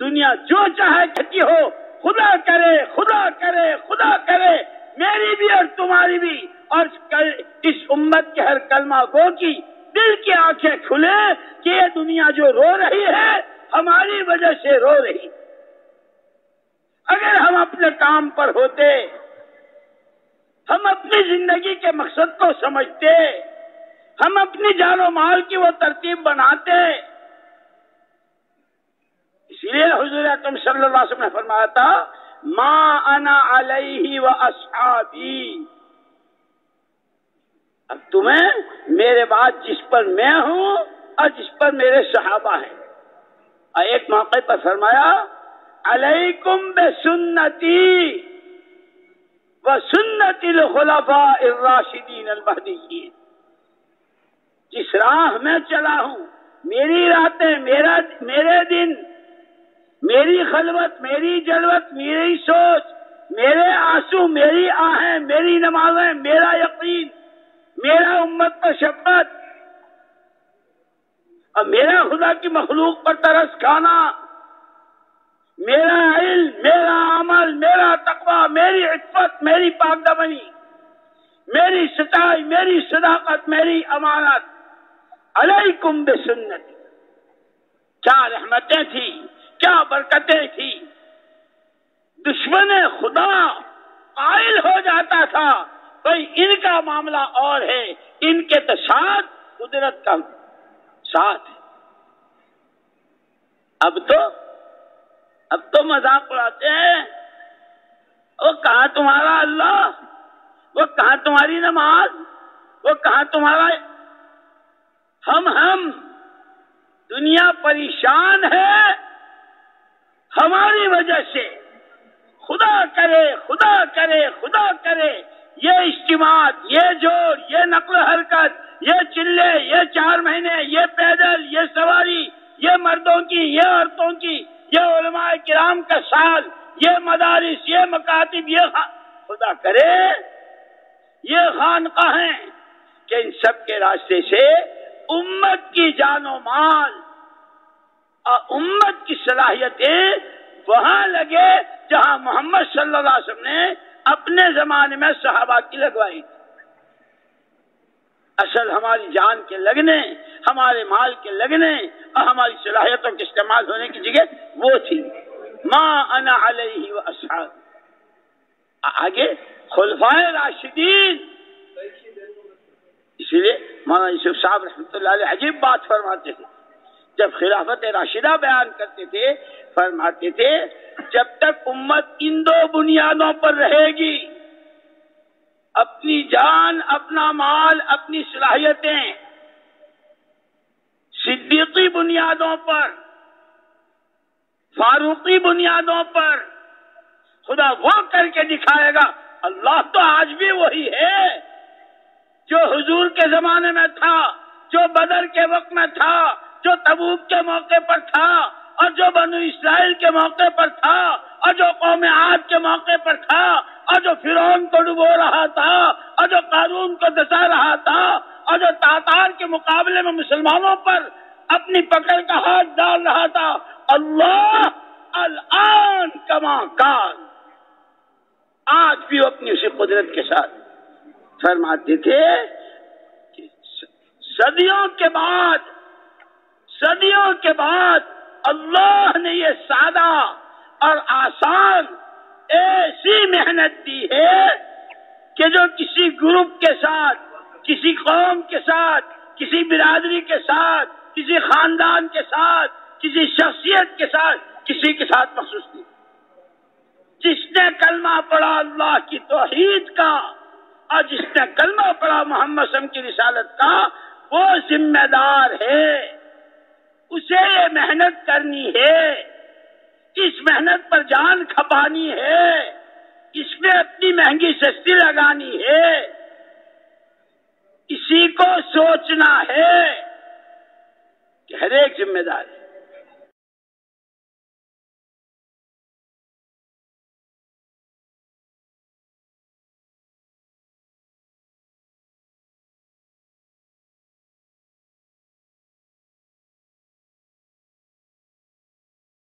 دنیا جو چاہے کھٹی ہو، خدا کرے خدا کرے خدا کرے میری بھی اور تمہاری بھی، اور اس امت کے ہر کلمہ گو کی دل کی آنکھیں کھلے کہ یہ دنیا جو رو رہی ہے ہماری وجہ سے رو رہی۔ اگر ہم اپنے کام پر ہوتے، ہم اپنی زندگی کے مقصد کو سمجھتے، ہم اپنی جان و مال کی وہ ترتیب بناتے، اسی لیے حضور اکرم صلی اللہ علیہ وسلم نے فرمایا تھا ما انا علیہ و اصحابی، اب تمہیں میرے بعد جس پر میں ہوں اور جس پر میرے صحابہ ہیں۔ اور ایک موقع پر فرمایا علیکم بسنتی و سنت الخلفاء الراشدین المہدیین، جس راہ میں چلا ہوں، میری راتیں، میرے دن، میری خلوت، میری جلوت، میری سوچ، میرے آنسو، میری آہیں، میری نمازیں، میرا یقین، میرا امت پر شفقت اور میرا خدا کی مخلوق پر ترس کھانا، میرا علم، میرا عمل، میرا تقوی، میری عفت، میری پاک دامنی، میری سچائی، میری صداقت، میری امانت، علیکم بسنت۔ کیا رحمتیں تھی، کیا برکتیں تھی۔ دشمن خدا قائل ہو جاتا تھا بھئی ان کا معاملہ اور ہے، ان کے تو ساتھ قدرت کا ساتھ ہے۔ اب تو مذاق اڑاتے ہیں، وہ کہاں تمہارا اللہ، وہ کہاں تمہاری نماز، وہ کہاں تمہارا ہم دنیا پریشان ہے ہماری وجہ سے۔ خدا کرے خدا کرے خدا کرے یہ اجتماع، یہ جوڑ، یہ نقل و حرکت، یہ چلے، یہ 4 مہینے، یہ پیدل، یہ سواری، یہ مردوں کی، یہ عورتوں کی، یہ علماء کرام کا سال، یہ مدارس، یہ مکاتب، یہ خدا کرے یہ خانقاہیں کہ ان سب کے راستے سے امت کی جان و مال اور امت کی صلاحیتیں وہاں لگے جہاں محمد صلی اللہ علیہ وسلم نے اپنے زمانے میں صحابہ کی لگوائی تھی۔ اصل ہماری جان کے لگنے، ہمارے مال کے لگنے اور ہماری صلاحیتوں کے استعمال ہونے کی جگہ وہ تھی ما انا علیہ و اصحاب۔ آگے خلفائے راشدین، اسی لیے مولانا یوسف صاحب رحمۃ اللہ علیہ عجیب بات فرماتے تھے جب خلافت راشدہ بیان کرتے تھے، فرماتے تھے جب تک امت ان 2 بنیادوں پر رہے گی، اپنی جان، اپنا مال، اپنی صلاحیتیں صدیقی بنیادوں پر، فاروقی بنیادوں پر، خدا وہ کر کے دکھائے گا۔ اللہ تو آج بھی وہی ہے جو حضور کے زمانے میں تھا، جو بدر کے وقت میں تھا، جو تبوک کے موقع پر تھا، اور جو بنو اسرائیل کے موقع پر تھا، اور جو قوم عاد کے موقع پر تھا، اور جو فرعون کو ڈبو رہا تھا، اور جو قارون کو دسا رہا تھا، اور جو تاتار کے مقابلے میں مسلمانوں پر اپنی پکڑ کا ہاتھ ڈال رہا تھا، اللہ الآن کما کان، آج بھی وہ اپنی اسی قدرت کے ساتھ فرماتے تھے کہ صدیوں کے بعد اللہ نے یہ سادہ اور آسان ایسی محنت دی ہے کہ جو کسی گروپ کے ساتھ، کسی قوم کے ساتھ، کسی برادری کے ساتھ، کسی خاندان کے ساتھ، کسی شخصیت کے ساتھ، کسی کے ساتھ مخصوص نہیں۔ جس نے کلمہ پڑھا اللہ کی توحید کا اور جس نے کلمہ پڑھا محمد صلی اللہ علیہ وسلم کی رسالت کا، وہ ذمہ دار ہے، اسے یہ محنت کرنی ہے، اس محنت پر جان کھپانی ہے، اس میں اپنی مہنگی سستی لگانی ہے، اسی کو سوچنا ہے کہ ہر ایک ذمہ دار ہے۔